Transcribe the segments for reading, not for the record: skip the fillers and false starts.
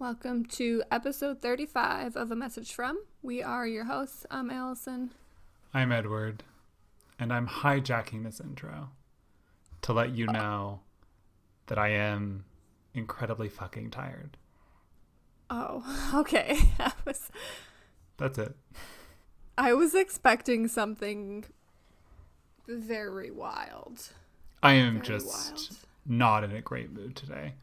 Welcome to episode 35 of A Message From. We are your hosts. I'm Alyson. I'm Edward, and I'm hijacking this intro to let you know that I am incredibly fucking tired. Oh, okay. That's it. I was expecting something very wild. I am not in a great mood today.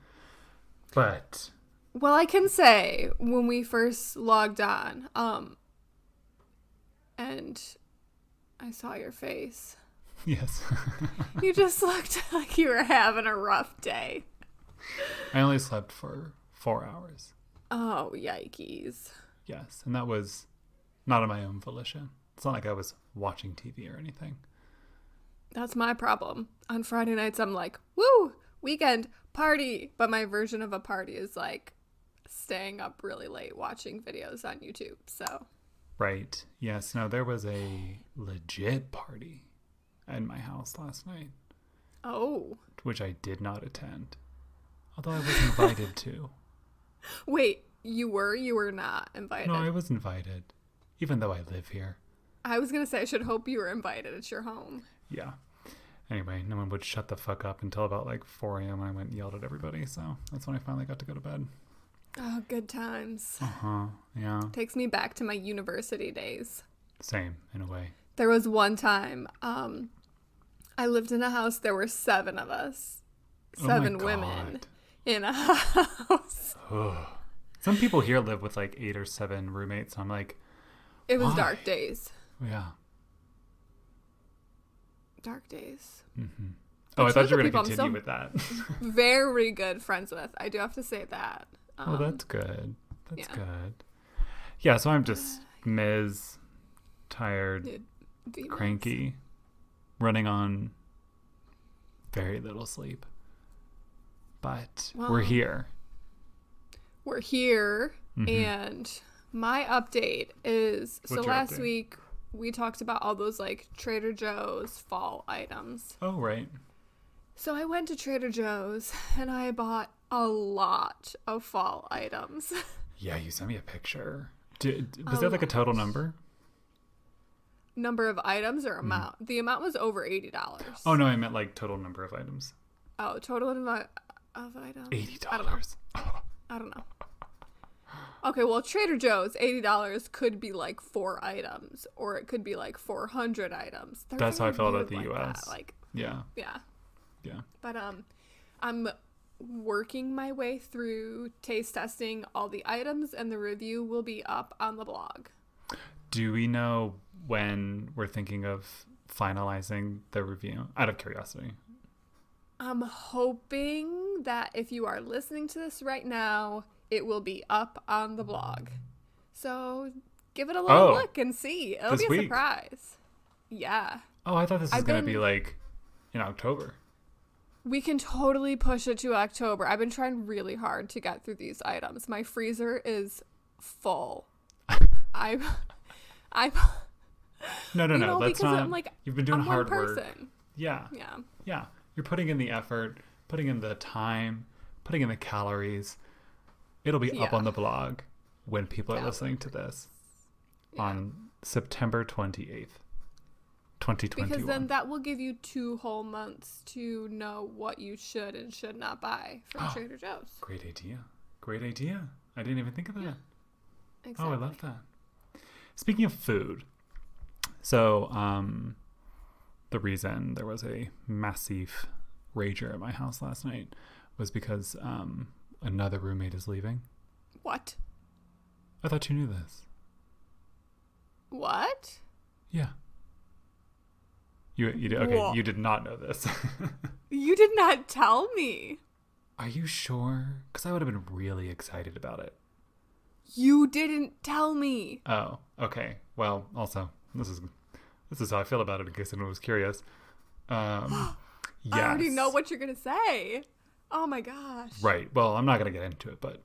But well, I can say when we first logged on, and I saw your face. Yes. You just looked like you were having a rough day. I only slept for 4 hours. Oh, yikes. Yes, and that was not of my own volition. It's not like I was watching TV or anything. That's my problem. On Friday nights, I'm like, woo, weekend, party. But my version of a party is like staying up really late watching videos on YouTube. So, right. Yes. No, there was a legit party at my house last night. Oh. Which I did not attend. Although I was invited to. Wait, you were not invited? No, I was invited. Even though I live here. I was going to say, I should hope you were invited. It's your home. Yeah. Anyway, no one would shut the fuck up until about like 4 a.m. when I went and yelled at everybody. So that's when I finally got to go to bed. Oh, good times. Uh-huh. Yeah. Takes me back to my university days. Same, in a way. There was one time, I lived in a house. There were 7 of us. 7 women in a house. Some people here live with like 8 or 7 roommates. I'm like, it was why? Dark days. Yeah. Dark days. Mm-hmm. Oh, I thought you were going to continue with that. Very good friends with. I do have to say that. Oh, that's good. That's good. Yeah, so I'm just tired, cranky, running on very little sleep. But we're here. We're here, and my update is, last week we talked about all those like Trader Joe's fall items. Oh, right. So I went to Trader Joe's and I bought a lot of fall items. Yeah, you sent me a picture. Was that like a total number? Number of items or amount? The amount was over $80. Oh, no, I meant like total number of items. Oh, total of items? $80. I don't know. Okay, well, Trader Joe's, $80 could be like 4 items, or it could be like 400 items. That's how I felt about the U.S. Yeah. But I'm working my way through taste testing all the items, and the review will be up on the blog. Do we know when we're thinking of finalizing the review? Out of curiosity. I'm hoping that if you are listening to this right now, it will be up on the blog. So give it a little look and see. It'll be a surprise. Yeah. Oh, I thought this was going to be like in October. We can totally push it to October. I've been trying really hard to get through these items. My freezer is full. I'm No. Let's not. I'm like, you've been doing hard work. Yeah. You're putting in the effort, putting in the time, putting in the calories. It'll be up on the blog when people are listening to this on September 28th, 2021. Because then that will give you 2 whole months to know what you should and should not buy from Trader Joe's. Great idea. I didn't even think of that. Yeah, exactly. Oh, I love that. Speaking of food, so the reason there was a massive rager at my house last night was because another roommate is leaving. What? I thought you knew this. What? Yeah. You did, okay, whoa. You did not know this. You did not tell me. Are you sure? Because I would have been really excited about it. You didn't tell me. Oh, okay. Well, also, this is how I feel about it in case anyone was curious. Yes. I already know what you're going to say. Oh my gosh. Right. Well, I'm not going to get into it, but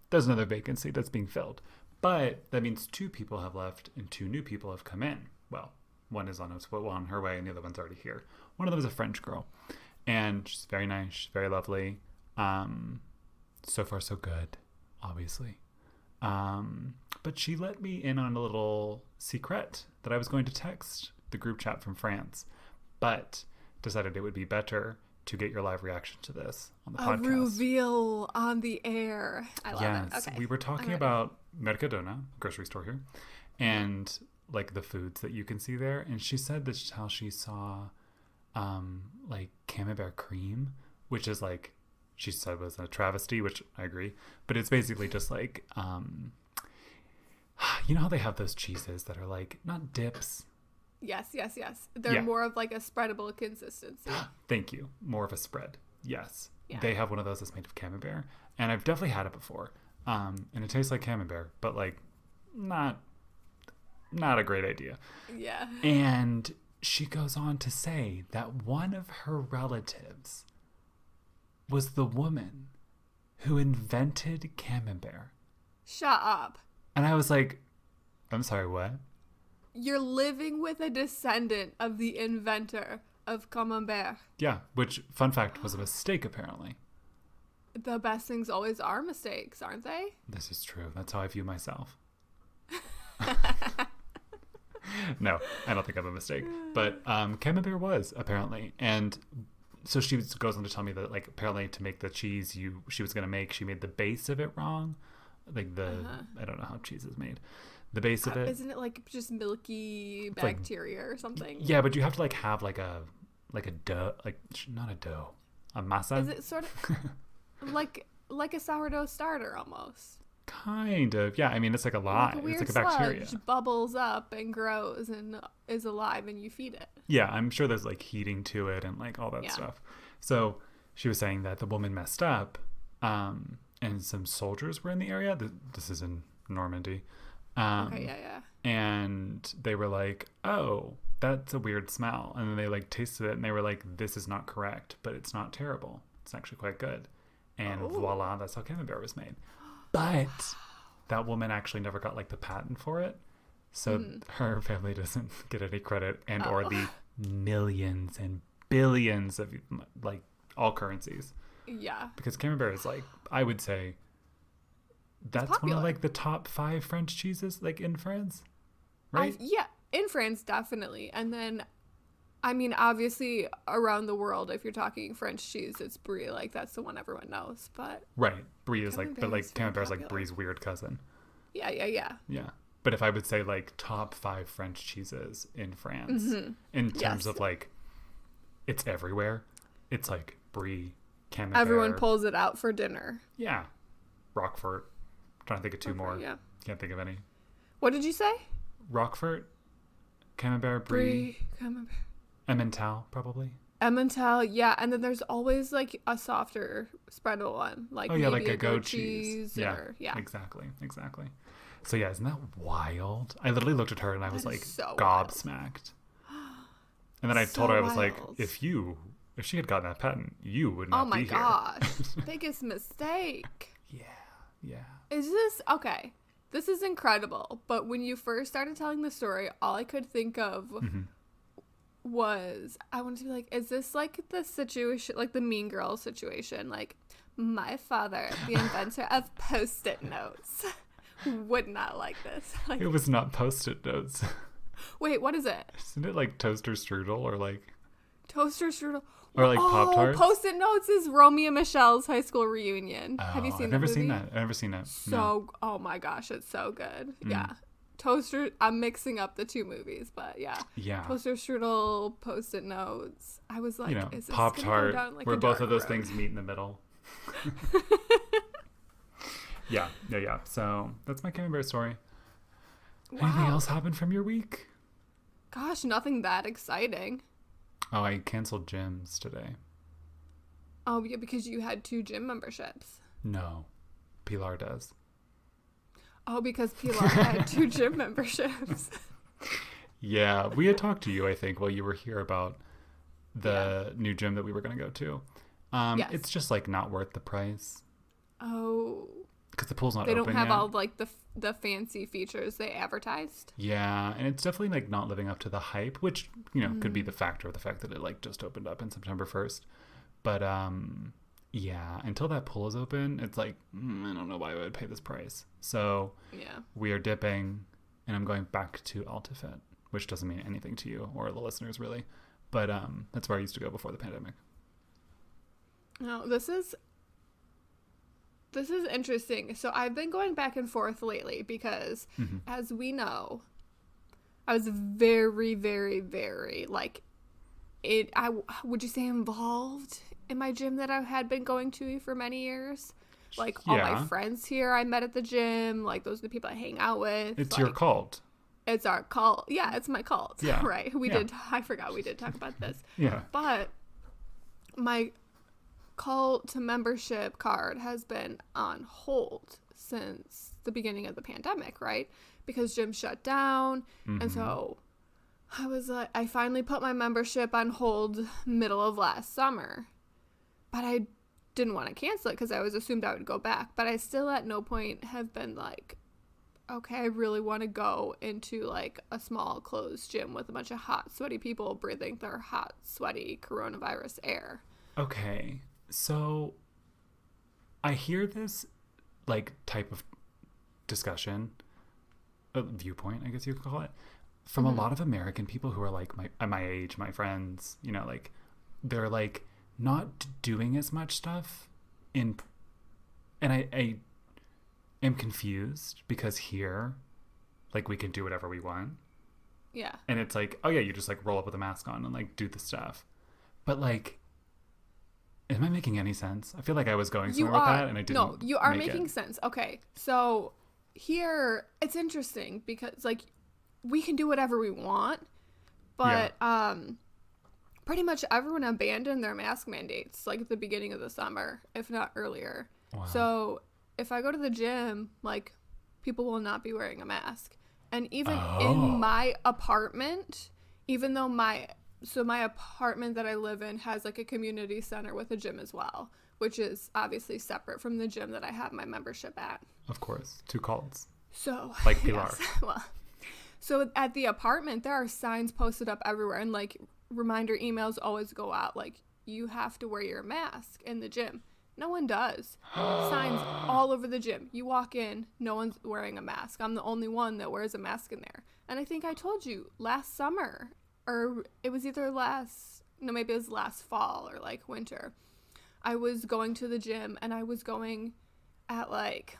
there's another vacancy that's being filled. But that means 2 people have left and 2 new people have come in. Well, one is on her way and the other one's already here. One of them is a French girl. And she's very nice. She's very lovely. So far, so good. obviously. But she let me in on a little secret that I was going to text the group chat from France, but decided it would be better to get your live reaction to this on the podcast. A reveal on the air. I love it. Yes, okay. we were talking about Mercadona, grocery store here, and like the foods that you can see there. And she said that's how she saw like camembert cream, which is like, she said was a travesty, which I agree. But it's basically just like, you know how they have those cheeses that are like, not dips. Yes. They're more of like a spreadable consistency. Thank you. More of a spread. Yes. Yeah. They have one of those that's made of camembert. And I've definitely had it before. And it tastes like camembert, but like not a great idea. Yeah. And she goes on to say that one of her relatives was the woman who invented camembert. Shut up. And I was like, I'm sorry, what? You're living with a descendant of the inventor of camembert. Yeah, which, fun fact, was a mistake, apparently. The best things always are mistakes, aren't they? This is true. That's how I view myself. No, I don't think I'm a mistake. But camembert was, apparently. And so she goes on to tell me that, like, apparently to make the cheese she was going to make, she made the base of it wrong. Like I don't know how cheese is made. The base of it. Isn't it like just milky bacteria or something? Yeah, but you have to like have like a dough, like not a dough, a masa. Is it sort of like a sourdough starter almost? Kind of, yeah. I mean, it's like a lye. Like a weird it's like a bacteria. Sludge bubbles up and grows and is alive, and you feed it. Yeah, I'm sure there's like heating to it and like all that stuff. So she was saying that the woman messed up, and some soldiers were in the area. This is in Normandy. Okay, yeah. And they were like, oh, that's a weird smell. And then they like tasted it and they were like, this is not correct, but it's not terrible. It's actually quite good. And voila, that's how camembert was made. But that woman actually never got like the patent for it. So her family doesn't get any credit and or the millions and billions of like all currencies. Yeah. Because camembert is like, I would say, that's one of like the top 5 French cheeses like in France, right? Yeah, in France definitely. And then I mean obviously around the world if you're talking French cheese it's brie, like that's the one everyone knows, but right, brie is like, but like camembert is like brie's weird cousin. Yeah. But if I would say like top 5 French cheeses in France in terms of like it's everywhere, it's like brie, camembert. Everyone pulls it out for dinner. Yeah. Roquefort. Trying to think of 2 more. Yeah. Can't think of any. What did you say? Roquefort, camembert, brie, camembert. Emmental, probably. Emmental, yeah, and then there's always like a softer spreadable one, like maybe like a goat cheese. Or, Exactly. So yeah, isn't that wild? I literally looked at her and I was like so gobsmacked. And then I told her, I was like, if she had gotten that patent, you would not be here. Oh my gosh, biggest mistake. Yeah. Is this okay? This is incredible. But when you first started telling the story, all I could think of was I wanted to be like, is this like the situation, like the Mean Girls situation? Like, my father, the inventor of Post-it notes, would not like this. Like, it was not Post-it notes. Wait, what is it? Isn't it like toaster strudel or like toaster strudel? Or like Pop-Tarts? Post-it notes is Romeo and Michelle's high school reunion. Have you seen that? I've never seen that. I've never seen it. Oh my gosh, it's so good. Yeah. Toaster, I'm mixing up the 2 movies, but yeah. Toaster strudel, Post-it notes. I was like, is this Pop-Tart, down, like, where both of those road? Things meet in the middle. Yeah. So that's my camembert story. Wow. Anything else happened from your week? Gosh, nothing that exciting. Oh, I canceled gyms today. Oh, yeah, because you had 2 gym memberships. No, Pilar does. Oh, because Pilar had 2 gym memberships. Yeah, we had talked to you, I think, while you were here about the new gym that we were going to go to. Yes. It's just like not worth the price. Oh. Because the pool's not open yet. They don't have yet. all like the fancy features they advertised. Yeah, and it's definitely like not living up to the hype, which, you know, could be the factor of the fact that it like just opened up in September 1st. But Yeah, until that pool is open, it's like, I don't know why I would pay this price. So we are dipping, and I'm going back to AltaFit, which doesn't mean anything to you or the listeners, really. But that's where I used to go before the pandemic. No, this is interesting. So I've been going back and forth lately because, as we know, I was very, very, very, like, would you say involved in my gym that I had been going to for many years? Like, all my friends here I met at the gym. Like, those are the people I hang out with. It's like, your cult. It's our cult. Yeah, it's my cult. Yeah. Right. I forgot we did talk about this. Yeah. But my cult membership card has been on hold since the beginning of the pandemic, right? Because gyms shut down. And so I was like, I finally put my membership on hold middle of last summer. But I didn't want to cancel it because I was assumed I would go back. But I still at no point have been like, okay, I really want to go into like a small closed gym with a bunch of hot, sweaty people breathing their hot, sweaty coronavirus air. Okay. So I hear this like type of discussion, viewpoint, I guess you could call it, from a lot of American people who are like my age, my friends, you know, like they're like not doing as much stuff and I am confused because here, like, we can do whatever we want. Yeah. And it's like, oh yeah, you just like roll up with a mask on and like do the stuff. But like, am I making any sense? I feel like I was going somewhere with that and I didn't. No, you are making sense. Okay. So here it's interesting because like we can do whatever we want, but pretty much everyone abandoned their mask mandates like at the beginning of the summer, if not earlier. Wow. So if I go to the gym, like, people will not be wearing a mask. And even in my apartment, even though my apartment that I live in has like a community center with a gym as well, which is obviously separate from the gym that I have my membership at. Of course. 2 cults. So like Pilar. Yes, well, so at the apartment, there are signs posted up everywhere, and like reminder emails always go out like, you have to wear your mask in the gym. No one does. Signs all over the gym. You walk in, no one's wearing a mask. I'm the only one that wears a mask in there. And I think I told you last summer, or it was either maybe it was last fall or like winter. I was going to the gym and I was going at like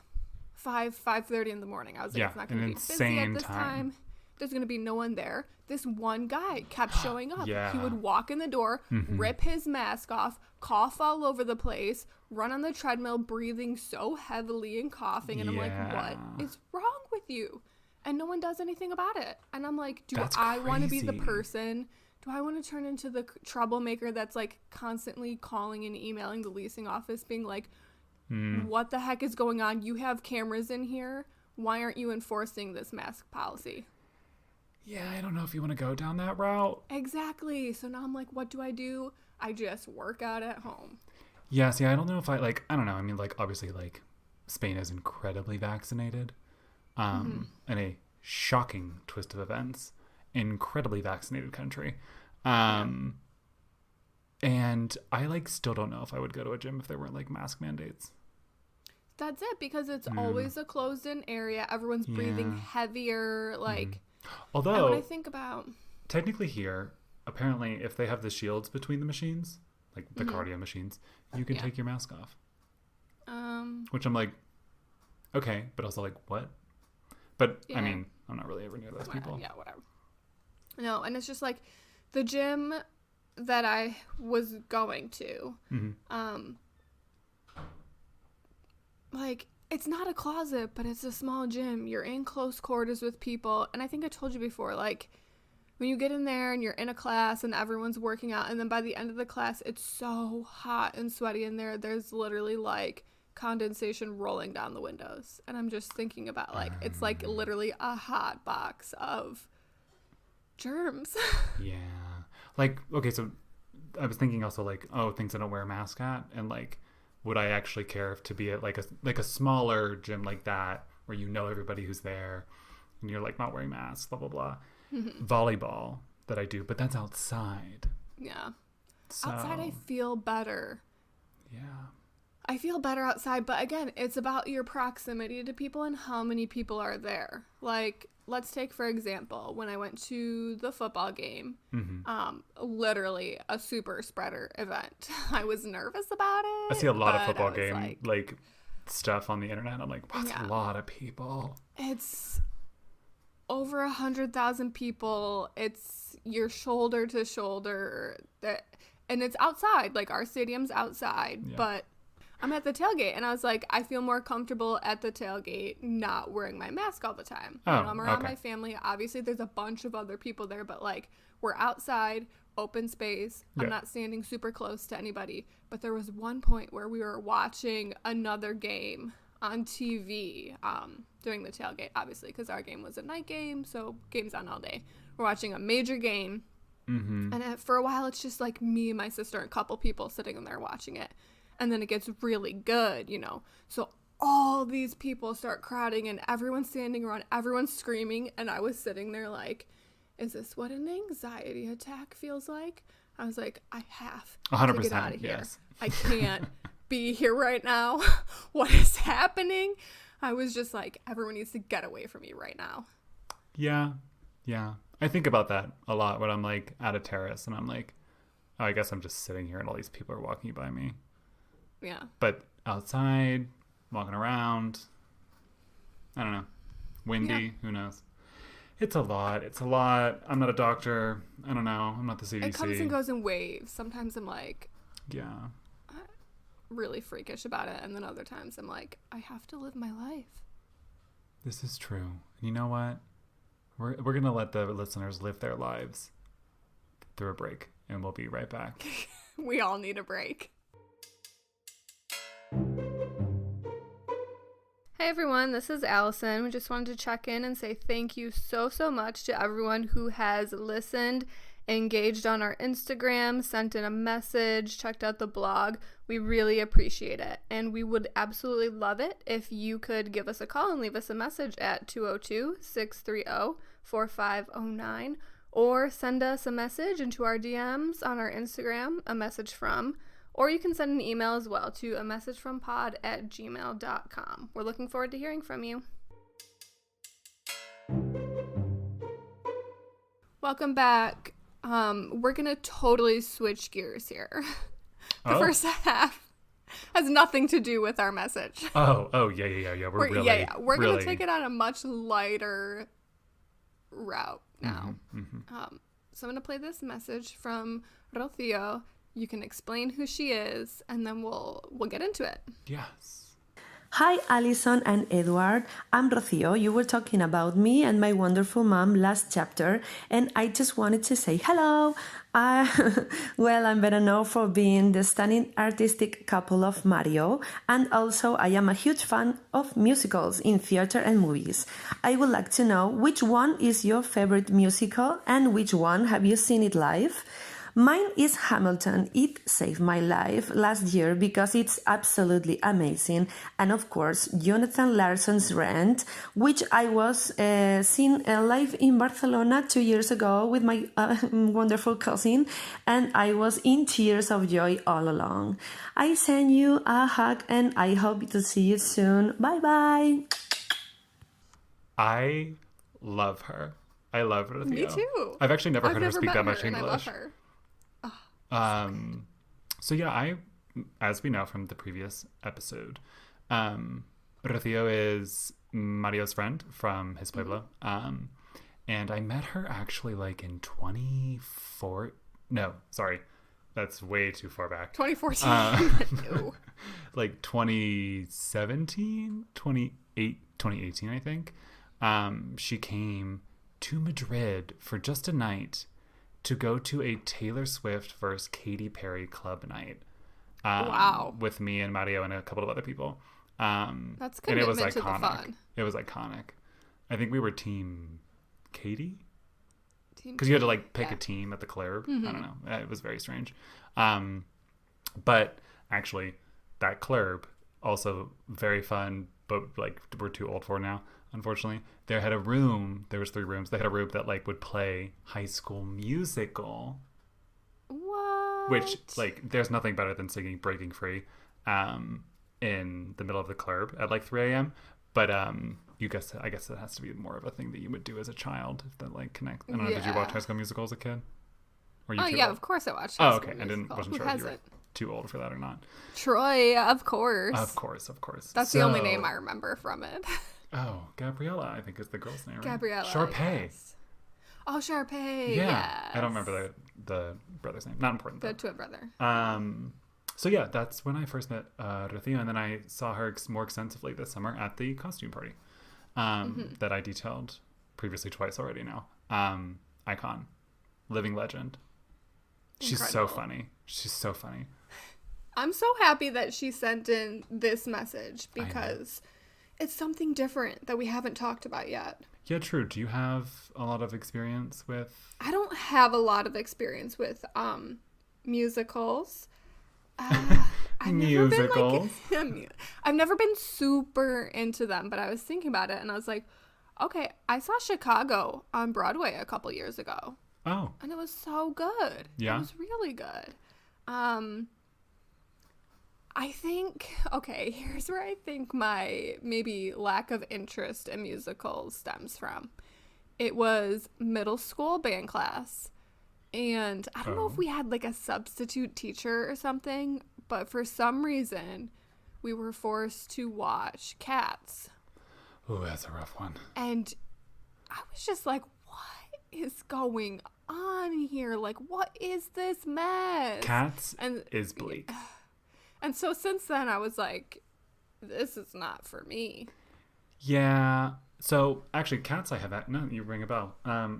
5:30 in the morning. I was like, it's not going to be busy at this time. There's going to be no one there. This one guy kept showing up. He would walk in the door, rip his mask off, cough all over the place, run on the treadmill, breathing so heavily and coughing. And I'm like, what is wrong with you? And no one does anything about it. And I'm like, That's I want to be crazy. the person? Do I want to turn into the troublemaker that's like constantly calling and emailing the leasing office being like, what the heck is going on? You have cameras in here. Why aren't you enforcing this mask policy? Yeah, I don't know if you want to go down that route. Exactly. So now I'm like, what do? I just work out at home. Yeah, see, I don't know if I don't know. I mean, like, obviously, like, Spain is incredibly vaccinated. In a shocking twist of events, incredibly vaccinated country. And I, like, still don't know if I would go to a gym if there weren't, like, mask mandates. That's it, because it's always a closed-in area. Everyone's breathing heavier, like... Although, when I think about... technically here, apparently, if they have the shields between the machines, like the cardio machines, you can take your mask off. Which I'm like, okay, but also like, what? But, I mean, I'm not really ever near those people. Yeah, whatever. No, and it's just like, the gym that I was going to, like... it's not a closet, but it's a small gym. You're in close quarters with people. And I think I told you before, like, when you get in there and you're in a class and everyone's working out, and then by the end of the class, it's so hot and sweaty in there. There's literally, like, condensation rolling down the windows. And I'm just thinking about, like, it's, like, literally a hot box of germs. Yeah. Like, okay, so I was thinking also, like, things I don't wear a mask at. And, like... would I actually care to be at like a smaller gym like that where you know everybody who's there and you're like not wearing masks, blah, blah, blah. Volleyball that I do, but that's outside. Yeah. So, outside I feel better. Yeah. I feel better outside, but again, it's about your proximity to people and how many people are there. Like, let's take, for example, when I went to the football game, literally a super spreader event. I was nervous about it. I see a lot of football game, like stuff on the internet. I'm like, wow, that's a lot of people. It's over 100,000 people. It's your shoulder to shoulder. And it's outside. Like, our stadium's outside, but I'm at the tailgate, and I was like, I feel more comfortable at the tailgate not wearing my mask all the time. Oh, I'm around my family. Obviously, there's a bunch of other people there, but, like, we're outside, open space. I'm not standing super close to anybody. But there was one point where we were watching another game on TV during the tailgate, obviously, because our game was a night game, so game's on all day. We're watching a major game, and for a while, it's just, like, me and my sister and a couple people sitting in there watching it. And then it gets really good, So all these people start crowding and everyone's standing around, everyone's screaming. And I was sitting there like, is this what an anxiety attack feels like? I was like, I have 100%, to get out of here. Yes. I can't be here right now. What is happening? I was just like, everyone needs to get away from me right now. Yeah. I think about that a lot when I'm like at a terrace and I'm like, oh, I guess I'm just sitting here and all these people are walking by me. Yeah. But outside, walking around, I don't know. Windy, who knows? It's a lot. I'm not a doctor. I don't know. I'm not the CDC. It comes and goes in waves. Sometimes I'm like, yeah, really freakish about it. And then other times I'm like, I have to live my life. This is true. And you know what? We're going to let the listeners live their lives through a break. And we'll be right back. We all need a break. Hey everyone, this is Alyson. We just wanted to check in and say thank you so much to everyone who has listened, engaged on our Instagram, sent in a message, checked out the blog. We really appreciate it. And we would absolutely love it if you could give us a call and leave us a message at 202-630-4509 or send us a message into our DMs on our Instagram, a message from. Or you can send an email as well to a messagefrompod@gmail.com. We're looking forward to hearing from you. Welcome back. We're going to totally switch gears here. The first half has nothing to do with our message. Oh, yeah. We're going to take it on a much lighter route now. So I'm going to play this message from Rocío. You can explain who she is, and then we'll get into it. Yes. Hi, Alyson and Edward. I'm Rocío. You were talking about me and my wonderful mom last chapter, and I just wanted to say hello. Well, I'm better known for being the stunning artistic couple of Mario, and also I am a huge fan of musicals in theater and movies. I would like to know which one is your favorite musical and which one have you seen it live? Mine is Hamilton. It saved my life last year because it's absolutely amazing. And of course, Jonathan Larson's Rent, which I was seeing live in Barcelona 2 years ago with my wonderful cousin. And I was in tears of joy all along. I send you a hug and I hope to see you soon. Bye-bye. I love her. I love Rocío. Me too. I've actually never heard her speak that much English. I love her. So yeah, as we know from the previous episode, Rocío is Mario's friend from his pueblo. And I met her actually like in 2014. No, sorry. That's way too far back. 2014. Like 2017, 2018, I think. She came to Madrid for just a night to go to a Taylor Swift versus Katy Perry club night. Wow. With me and Mario and a couple of other people. That's commitment to the fun. It was iconic. I think we were team Katy. Because you had to like pick a team at the club. I don't know. It was very strange. But actually, that club, also very fun, but like we're too old for now. Unfortunately, there had a room. There was 3 rooms. They had a room that like would play High School Musical. What? Which like there's nothing better than singing "Breaking Free." in the middle of the club at like 3 a.m. But I guess it has to be more of a thing that you would do as a child if that like connects. I don't know. Did you watch High School Musical as a kid? Or you old? Of course I watched. High School Musical. Wasn't sure if you were too old for that or not. Troy, of course. Of course. That's the only name I remember from it. Oh, Gabriella, I think is the girl's name. Right? Gabriella. Sharpay. Yes. Oh, Sharpay. Yeah. Yes. I don't remember the brother's name. Not important. The twin brother. So yeah, that's when I first met Rocío, and then I saw her more extensively this summer at the costume party that I detailed previously twice already now. Icon. Living legend. She's so funny. I'm so happy that she sent in this message because it's something different that we haven't talked about yet. Yeah, true. Do you have a lot of experience with... I don't have a lot of experience with musicals. I've never been super into them, but I was thinking about it and I was like, okay, I saw Chicago on Broadway a couple years ago. Oh. And it was so good. Yeah. It was really good. I think, okay, here's where I think my maybe lack of interest in musicals stems from. It was middle school band class. And I don't know if we had like a substitute teacher or something, but for some reason we were forced to watch Cats. Oh, that's a rough one. And I was just like, what is going on here? Like, what is this mess? Cats is bleak. And so since then I was like, this is not for me. Yeah. So actually, Cats I have... No, you ring a bell.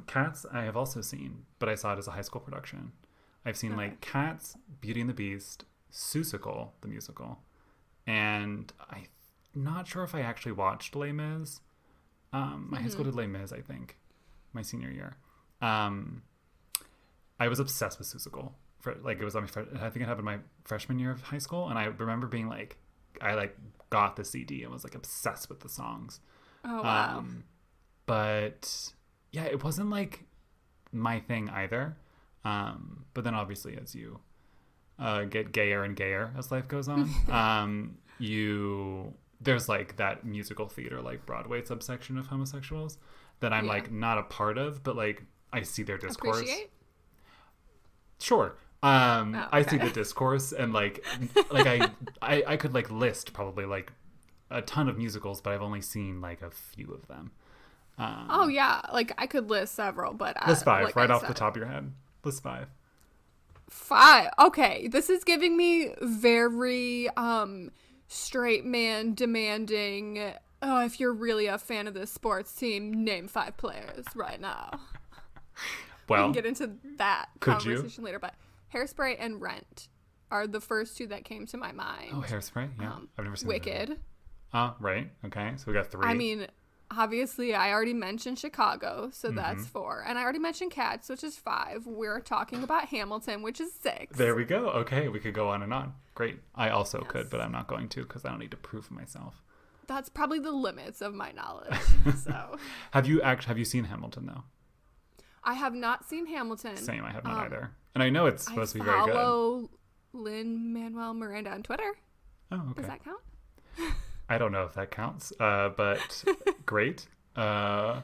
Cats I have also seen, but I saw it as a high school production. I've seen like Cats, Beauty and the Beast, Seussical, the musical, and I'm not sure if I actually watched Les Mis. My high school did Les Mis, I think, my senior year. I was obsessed with Seussical. It was on I think it happened my freshman year of high school, and I remember being like, I like got the CD and was like obsessed with the songs. Oh wow! But yeah, it wasn't like my thing either. But then obviously, as you get gayer and gayer as life goes on, there's like that musical theater, like Broadway subsection of homosexuals that I'm like not a part of, but like I see their discourse. Appreciate? Sure. I see the discourse and like I could like list probably like a ton of musicals, but I've only seen like a few of them. Oh yeah, like I could list several, but list five like right off the top of your head. List five. Okay, this is giving me very straight man demanding. Oh, if you're really a fan of this sports team, name 5 players right now. Well, we can get into that conversation later, but Hairspray and Rent are the first 2 that came to my mind. Oh, Hairspray? Yeah. I've never seen Wicked. Right. Okay. So we got 3. I mean, obviously, I already mentioned Chicago, so that's 4. And I already mentioned Cats, which is 5. We're talking about Hamilton, which is 6. There we go. Okay. We could go on and on. Great. I also could, but I'm not going to because I don't need to prove myself. That's probably the limits of my knowledge. So, Have you seen Hamilton, though? I have not seen Hamilton. Same. I have not either. And I know it's supposed to be very good. I follow Lin-Manuel Miranda on Twitter. Oh, okay. Does that count? I don't know if that counts, but great. Did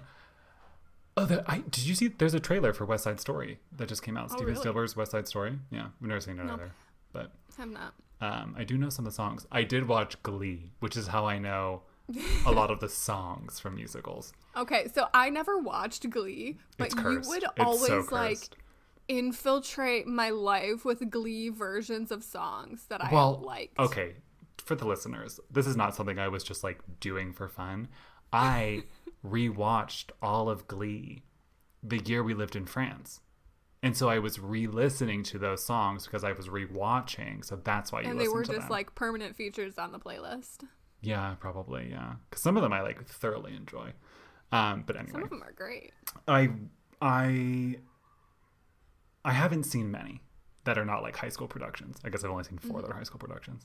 you see? There's a trailer for West Side Story that just came out. Steven Spielberg's West Side Story. Yeah, I've never seen it either, but I'm not. I do know some of the songs. I did watch Glee, which is how I know a lot of the songs from musicals. Okay, so I never watched Glee, but you would always like infiltrate my life with Glee versions of songs that I liked. Okay. For the listeners, this is not something I was just like doing for fun. I rewatched all of Glee the year we lived in France. And so I was re-listening to those songs because I was rewatching. So that's why you listened to them. And they were just like permanent features on the playlist. Yeah, probably. Yeah. Because some of them I like thoroughly enjoy. But anyway. Some of them are great. I haven't seen many that are not like high school productions. I guess I've only seen 4 that are high school productions.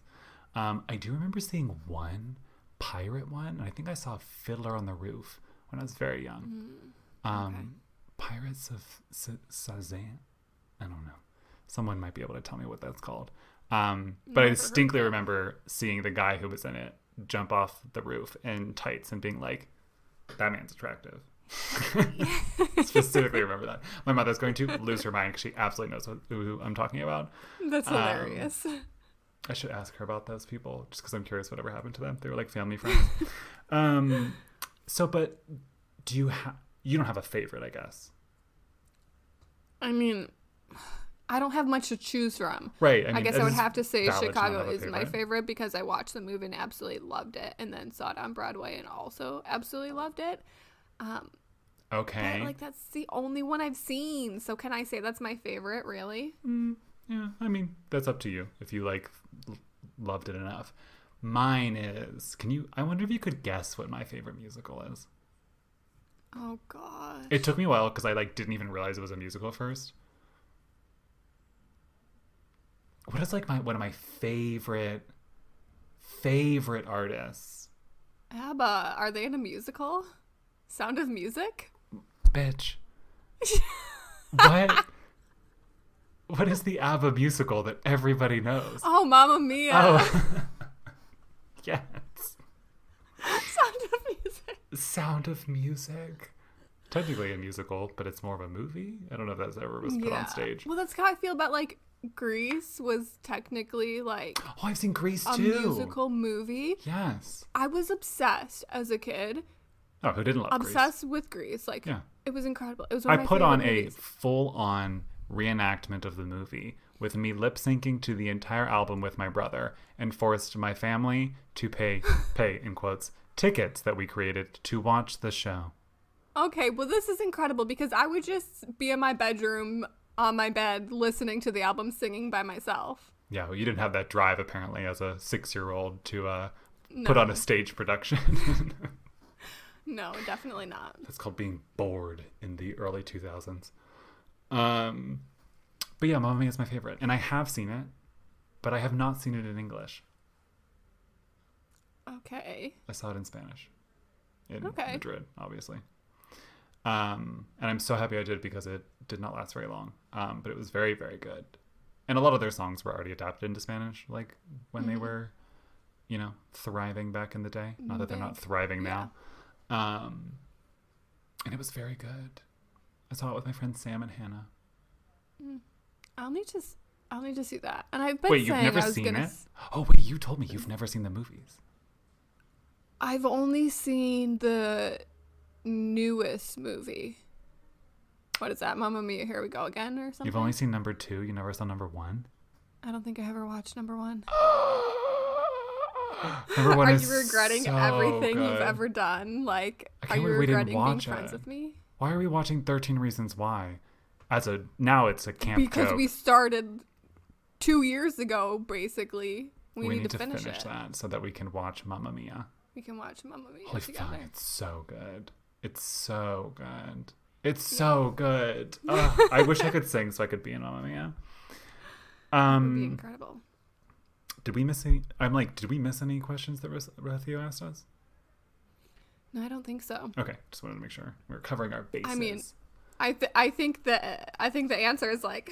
I do remember seeing one pirate one. And I think I saw Fiddler on the Roof when I was very young. Pirates of Sazan. I don't know. Someone might be able to tell me what that's called. But I distinctly remember seeing the guy who was in it jump off the roof in tights and being like, that man's attractive. Specifically remember that. My mother's going to lose her mind because she absolutely knows who I'm talking about. That's hilarious. I should ask her about those people just because I'm curious whatever happened to them. They were like family friends. But you don't have a favorite, I guess. I mean, I don't have much to choose from. Right. I guess I would have to say Chicago is my favorite because I watched the movie and absolutely loved it, and then saw it on Broadway and also absolutely loved it. Okay. But, like, that's the only one I've seen. So can I say that's my favorite, really? Yeah, I mean, that's up to you if you, like, loved it enough. Mine is, I wonder if you could guess what my favorite musical is. Oh, gosh. It took me a while because I, like, didn't even realize it was a musical first. What is, like, one of my favorite artists? ABBA. Are they in a musical? Sound of Music? Bitch. What is the ABBA musical that everybody knows? Oh, Mamma Mia. Oh. Yes. Sound of Music. Sound of Music. Technically a musical, but it's more of a movie. I don't know if that's ever was put on stage. Well, that's how I feel about, like, Grease was technically, like... Oh, I've seen Grease, too. A musical movie. Yes. I was obsessed as a kid. Oh, who didn't love Grease? Obsessed with Grease. Like, It was incredible. It was one of my put on movies. A full-on reenactment of the movie with me lip-syncing to the entire album with my brother and forced my family to pay in quotes, tickets that we created to watch the show. Okay, well, this is incredible because I would just be in my bedroom on my bed listening to the album, singing by myself. Yeah, well, you didn't have that drive apparently as a 6-year-old to put on a stage production. No, definitely not. That's called being bored in the early 2000s. But yeah, Mamma Mia is my favorite. And I have seen it, but I have not seen it in English. Okay. I saw it in Spanish. In Madrid, obviously. And I'm so happy I did because it did not last very long. But it was very, very good. And a lot of their songs were already adapted into Spanish, like when they were, thriving back in the day. Not that they're not thriving now. And it was very good. I saw it with my friends Sam and Hannah. I'll need to see that. And I've been Wait, saying you've never I was seen gonna... it? Oh, wait, you told me you've never seen the movies. I've only seen the newest movie. What is that? Mamma Mia, Here We Go Again or something? You've only seen number 2? You never saw number 1? I don't think I ever watched number 1. Number 1 Are is you regretting so everything good. you've ever done? Like, I are you can't believe we didn't regretting being watch friends it. with me? Why are we watching 13 Reasons Why? Now it's a camp because joke. We started 2 years ago, basically. We need to finish that so that we can watch Mamma Mia. We can watch Mamma Mia Holy together. fuck, it's so good. It's so good. It's so good. I wish I could sing so I could be in Mamma Mia. It would be incredible. Did we miss any questions that Rocío asked us? No, I don't think so. Okay, just wanted to make sure we're covering our bases. I mean, I think the answer is like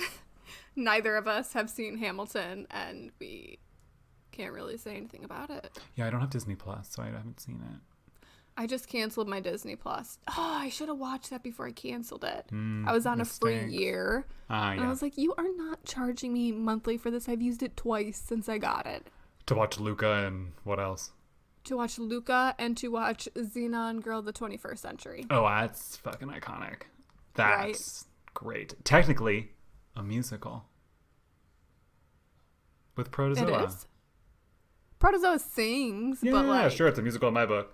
neither of us have seen Hamilton, and we can't really say anything about it. Yeah, I don't have Disney Plus, so I haven't seen it. I just canceled my Disney Plus. Oh, I should have watched that before I canceled it. I was on a free year. And I was like, you are not charging me monthly for this. I've used it twice since I got it. To watch Luca and what else? To watch Luca and to watch Xenon Girl of the 21st Century. Oh, that's fucking iconic. That's great. Technically, a musical. With Protozoa. It is? Protozoa sings, but like... sure, it's a musical in my book.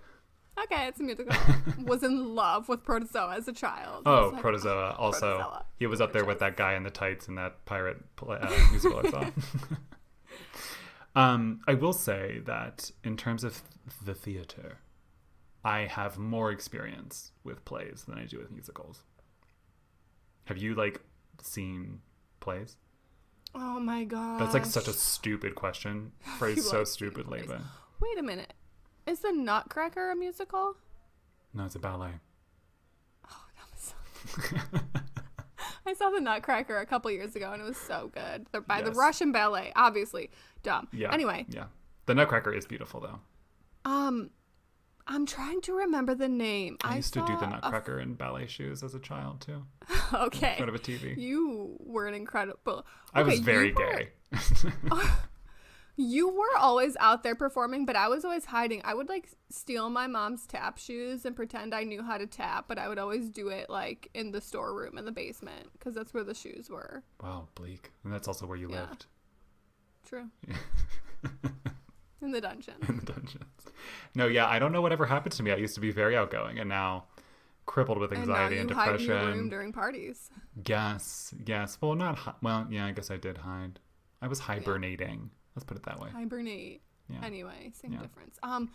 Okay, it's a musical. Was in love with Protozoa as a child. Oh, like, Protozoa. Also, Protozoa. He was up there with that guy in the tights in that pirate musical I saw. I will say that in terms of the theater, I have more experience with plays than I do with musicals. Have you, seen plays? Oh my god. That's, such a stupid question. Phrased so stupidly, but... Wait a minute. Is the Nutcracker a musical? No, it's a ballet. Oh, that was so... I saw the Nutcracker a couple years ago, and it was so good. They're by the Russian ballet, obviously. Dumb. Yeah. Anyway. Yeah. The Nutcracker is beautiful, though. I'm trying to remember the name. I used to do the Nutcracker in ballet shoes as a child, too. Okay. In front of a TV. You were an incredible... I was very gay. You were always out there performing, but I was always hiding. I would, like, steal my mom's tap shoes and pretend I knew how to tap, but I would always do it, like, in the storeroom in the basement, because that's where the shoes were. Wow, bleak. And that's also where you lived. True. In the dungeon. In the dungeons. No, yeah, I don't know whatever happened to me. I used to be very outgoing, and now crippled with anxiety and depression. Hide in your room during parties. Yes. Well, I guess I did hide. I was hibernating. Let's put it that way. Hibernate. Yeah. Anyway, same difference. I'm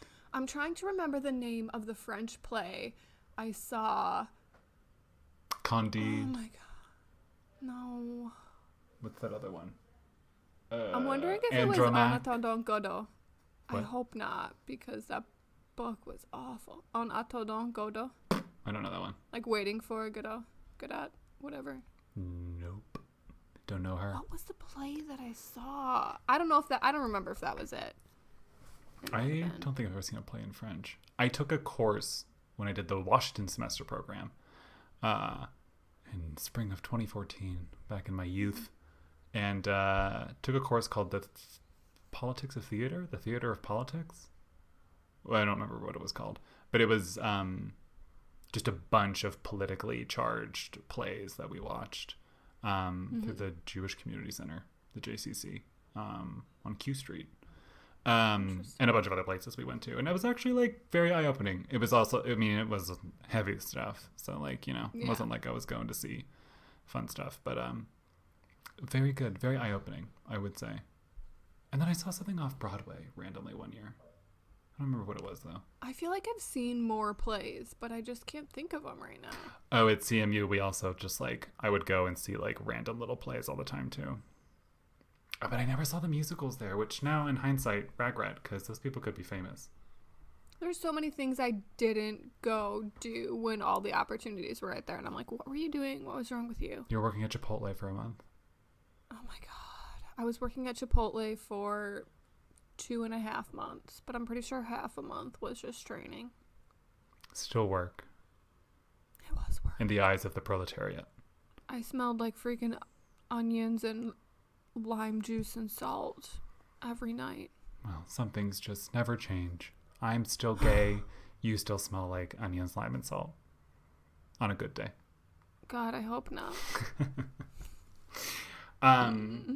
trying to remember the name of the French play I saw. Candide. Oh my god. No. What's that other one? I'm wondering if it was En attendant Godot. I hope not, because that book was awful. En attendant Godot. I don't know that one. Like waiting for Godot. Godot. Whatever. Nope. Don't know her. What was the play that I saw? I don't remember if that was it. I don't think I've ever seen a play in French. I took a course when I did the Washington semester program in spring of 2014, back in my youth, and took a course called the Politics of Theater, the Theater of Politics. Well, I don't remember what it was called, but it was just a bunch of politically charged plays that we watched through the Jewish Community Center, the JCC, on Q Street. And a bunch of other places we went to, and it was actually like very eye-opening. It was also, I mean, it was heavy stuff, so like, you know, it wasn't like I was going to see fun stuff, but very good, very eye-opening, I would say. And then I saw something off Broadway randomly one year. I don't remember what it was though. I feel like I've seen more plays, but I just can't think of them right now. Oh, at CMU we also just like, I would go and see like random little plays all the time too. Oh, but I never saw the musicals there, which now in hindsight, regret, because those people could be famous. There's so many things I didn't go do when all the opportunities were right there. And I'm like, what were you doing? What was wrong with you? You were working at Chipotle for a month. Oh my God. I was working at Chipotle for 2.5 months, but I'm pretty sure half a month was just training. Still work. It was work. In the eyes of the proletariat. I smelled like freaking onions and lime juice and salt every night. Well, some things just never change. I'm still gay. You still smell like onions, lime, and salt. On a good day. God, I hope not.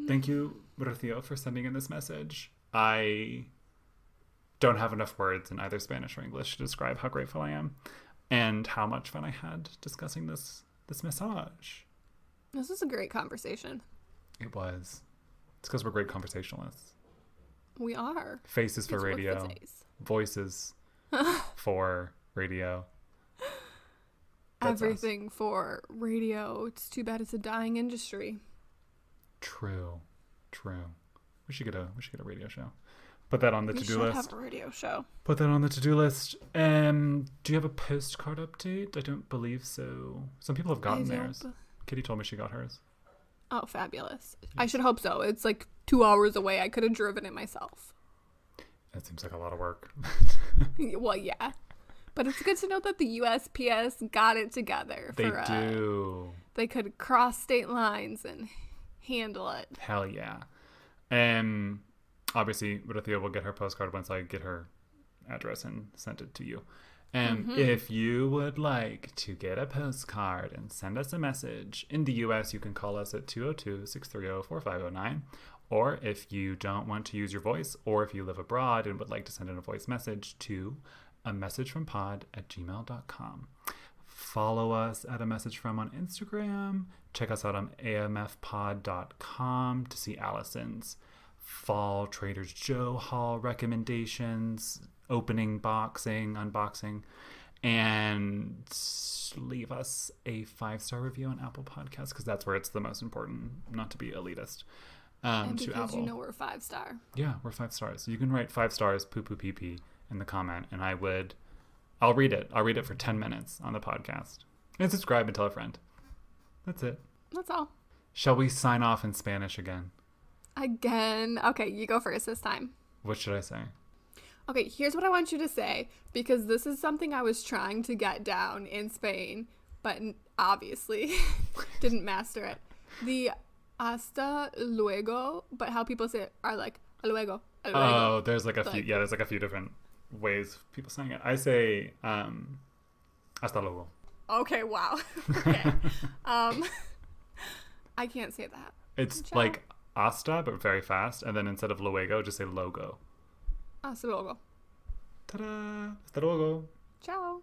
Thank you, Rocío, for sending in this message. I don't have enough words in either Spanish or English to describe how grateful I am and how much fun I had discussing this massage. This was a great conversation. It was. It's because we're great conversationalists. We are. Faces for radio. Voices for radio. That's everything us. For radio. It's too bad it's a dying industry. True. We should get a radio show. Put that on the to-do list. We should have a radio show. Put that on the to-do list. Do you have a postcard update? I don't believe so. Some people have gotten theirs. Kitty told me she got hers. Oh, fabulous. Yes. I should hope so. It's like 2 hours away. I could have driven it myself. That seems like a lot of work. Well, yeah. But it's good to know that the USPS got it together. They do. They could cross state lines and handle it. Hell yeah. Obviously, Rocío will get her postcard once I get her address and send it to you. If you would like to get a postcard and send us a message, in the U.S., you can call us at 202-630-4509. Or if you don't want to use your voice, or if you live abroad and would like to send in a voice message, to amessagefrompod@gmail.com. Follow us at A Message From on Instagram. Check us out on amfpod.com to see Alyson's fall Trader Joe haul recommendations, opening, unboxing, and leave us a 5-star review on Apple Podcasts, because that's where it's the most important, not to be elitist. And because Apple. You know we're 5-star. Yeah, we're 5 stars. You can write 5 stars, poo poo pee pee, in the comment, and I'll read it. I'll read it for 10 minutes on the podcast. And subscribe and tell a friend. That's it. That's all. Shall we sign off in Spanish again? Again? Okay, you go first this time. What should I say? Okay, here's what I want you to say, because this is something I was trying to get down in Spain, but obviously didn't master it. The hasta luego, but how people say it are like luego. Oh, there's like a few. Yeah, there's like a few different ways people saying it. I say hasta luego. Okay, wow. Okay. I can't say that. It's Ciao. Like hasta, but very fast, and then instead of luego, just say logo. Hasta luego. Ta-da! Hasta luego. Ciao.